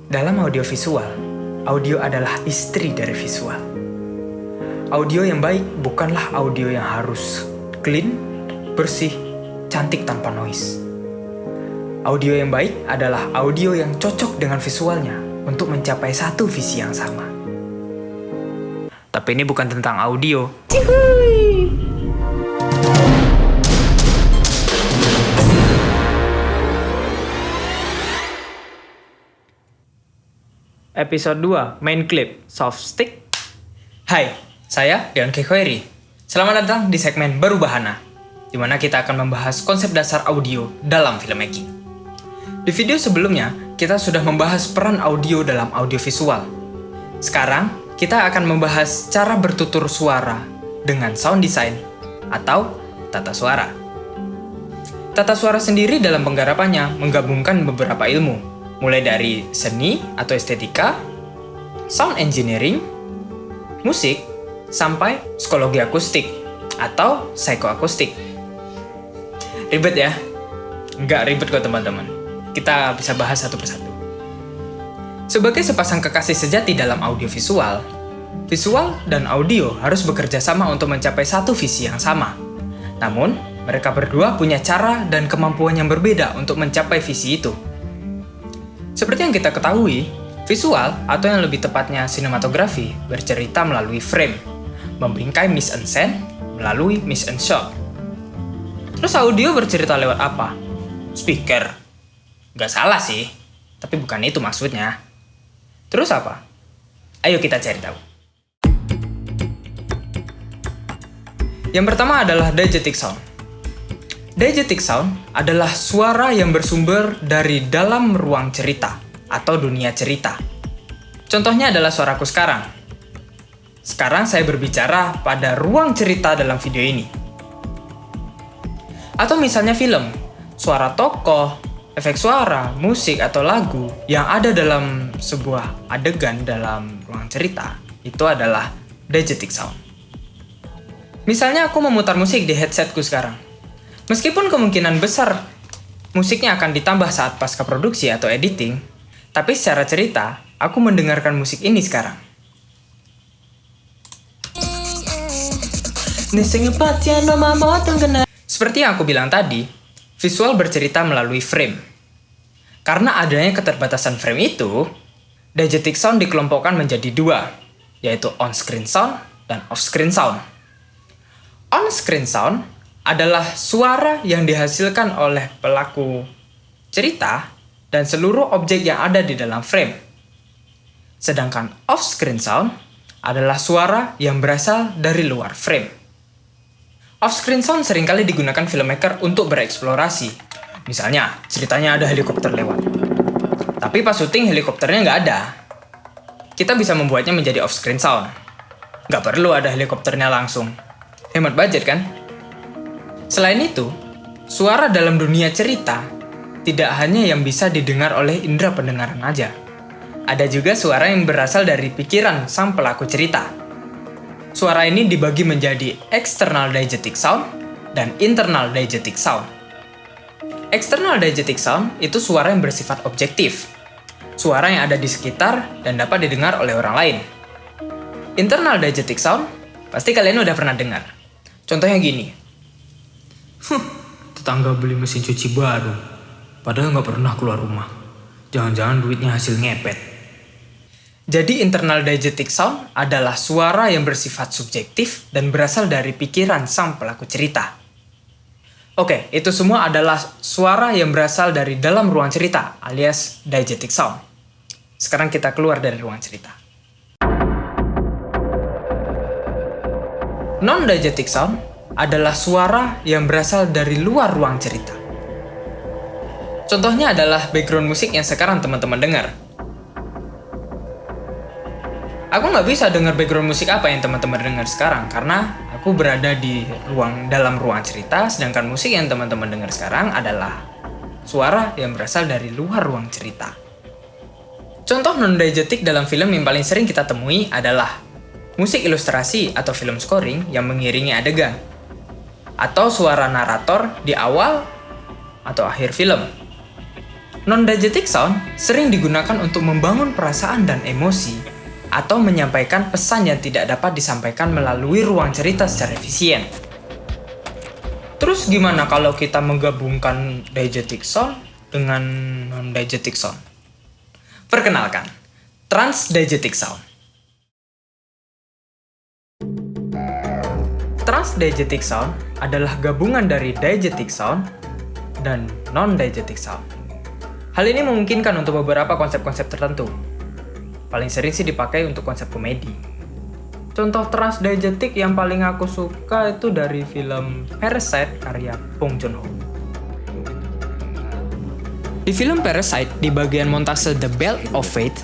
Dalam audiovisual, audio adalah istri dari visual. Audio yang baik bukanlah audio yang harus clean, bersih, cantik tanpa noise. Audio yang baik adalah audio yang cocok dengan visualnya untuk mencapai satu visi yang sama. Tapi ini bukan tentang audio. Cihuy! Episode 2, Main Clip, Soft Stick. Hai, saya Dion Kekoeri. Selamat datang di segmen Baru Bahana, di mana kita akan membahas konsep dasar audio dalam filmmaking. Di video sebelumnya, kita sudah membahas peran audio dalam audiovisual. Sekarang, kita akan membahas cara bertutur suara dengan sound design atau tata suara. Tata suara sendiri dalam penggarapannya menggabungkan beberapa ilmu, mulai dari seni atau estetika, sound engineering, musik, sampai psikologi akustik atau psikoakustik. Ribet ya? Nggak ribet kok teman-teman. Kita bisa bahas satu persatu. Sebagai sepasang kekasih sejati dalam audiovisual, visual dan audio harus bekerja sama untuk mencapai satu visi yang sama. Namun, mereka berdua punya cara dan kemampuan yang berbeda untuk mencapai visi itu. Seperti yang kita ketahui, visual atau yang lebih tepatnya sinematografi bercerita melalui frame, membingkai mise-en-scène melalui mise-en-shot. Terus audio bercerita lewat apa? Speaker. Gak salah sih, tapi bukan itu maksudnya. Terus apa? Ayo kita cari tahu. Yang pertama adalah diegetic sound. Diegetic sound adalah suara yang bersumber dari dalam ruang cerita atau dunia cerita. Contohnya adalah suaraku sekarang. Sekarang saya berbicara pada ruang cerita dalam video ini. Atau misalnya film, suara tokoh, efek suara, musik, atau lagu yang ada dalam sebuah adegan dalam ruang cerita, itu adalah diegetic sound. Misalnya aku memutar musik di headsetku sekarang. Meskipun kemungkinan besar musiknya akan ditambah saat pasca produksi atau editing, tapi secara cerita, aku mendengarkan musik ini sekarang. Seperti yang aku bilang tadi, visual bercerita melalui frame. Karena adanya keterbatasan frame itu, diegetic sound dikelompokkan menjadi dua, yaitu on-screen sound dan off-screen sound. On-screen sound adalah suara yang dihasilkan oleh pelaku cerita dan seluruh objek yang ada di dalam frame. Sedangkan off-screen sound adalah suara yang berasal dari luar frame. Off-screen sound seringkali digunakan filmmaker untuk bereksplorasi. Misalnya, ceritanya ada helikopter lewat. Tapi pas syuting helikopternya nggak ada. Kita bisa membuatnya menjadi off-screen sound. Nggak perlu ada helikopternya langsung. Hemat budget kan? Selain itu, suara dalam dunia cerita tidak hanya yang bisa didengar oleh indera pendengaran aja. Ada juga suara yang berasal dari pikiran sang pelaku cerita. Suara ini dibagi menjadi external diegetic sound dan internal diegetic sound. External diegetic sound itu suara yang bersifat objektif. Suara yang ada di sekitar dan dapat didengar oleh orang lain. Internal diegetic sound pasti kalian udah pernah dengar. Contohnya gini. Tetangga beli mesin cuci baru, padahal nggak pernah keluar rumah. Jangan-jangan duitnya hasil ngepet. Jadi internal diegetic sound adalah suara yang bersifat subjektif dan berasal dari pikiran sang pelaku cerita. Oke, itu semua adalah suara yang berasal dari dalam ruang cerita alias diegetic sound. Sekarang kita keluar dari ruang cerita. Non-diegetic sound adalah suara yang berasal dari luar ruang cerita. Contohnya adalah background musik yang sekarang teman-teman dengar. Aku nggak bisa dengar background musik apa yang teman-teman dengar sekarang, karena aku berada di dalam ruang cerita, sedangkan musik yang teman-teman dengar sekarang adalah suara yang berasal dari luar ruang cerita. Contoh non-diegetic dalam film yang paling sering kita temui adalah musik ilustrasi atau film scoring yang mengiringi adegan, atau suara narator di awal atau akhir film. Non-diegetic sound sering digunakan untuk membangun perasaan dan emosi atau menyampaikan pesan yang tidak dapat disampaikan melalui ruang cerita secara efisien. Terus gimana kalau kita menggabungkan diegetic sound dengan non-diegetic sound? Perkenalkan, transdiegetic sound. Transdiegetic sound adalah gabungan dari diegetic sound dan non-diegetic sound. Hal ini memungkinkan untuk beberapa konsep-konsep tertentu. Paling sering sih dipakai untuk konsep komedi. Contoh transdiegetic yang paling aku suka itu dari film Parasite karya Bong Joon-ho. Di film Parasite, di bagian montase The Belt of Fate,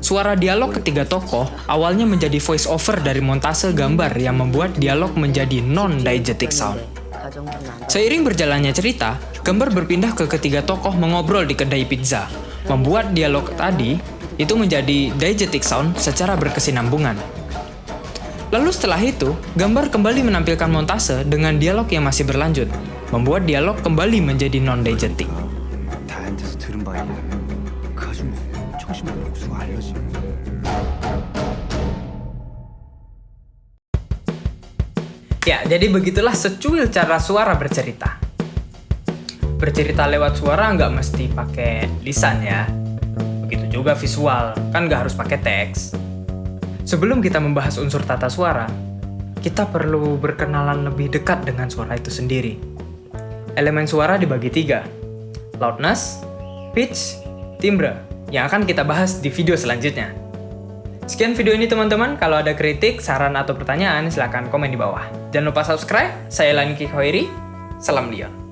suara dialog ketiga tokoh awalnya menjadi voice over dari montase gambar yang membuat dialog menjadi non-diegetic sound. Seiring berjalannya cerita, gambar berpindah ke ketiga tokoh mengobrol di kedai pizza, membuat dialog tadi itu menjadi diegetic sound secara berkesinambungan. Lalu setelah itu, gambar kembali menampilkan montase dengan dialog yang masih berlanjut, membuat dialog kembali menjadi non-diegetic. Ya, jadi begitulah secuil cara suara bercerita. Bercerita lewat suara nggak mesti pakai lisan ya. Begitu juga visual, kan nggak harus pakai teks. Sebelum kita membahas unsur tata suara, kita perlu berkenalan lebih dekat dengan suara itu sendiri. Elemen suara dibagi 3, loudness, pitch, timbre, yang akan kita bahas di video selanjutnya. Sekian video ini teman-teman, kalau ada kritik, saran, atau pertanyaan silahkan komen di bawah. Jangan lupa subscribe, saya Lani Kikhoiri, salam Leon.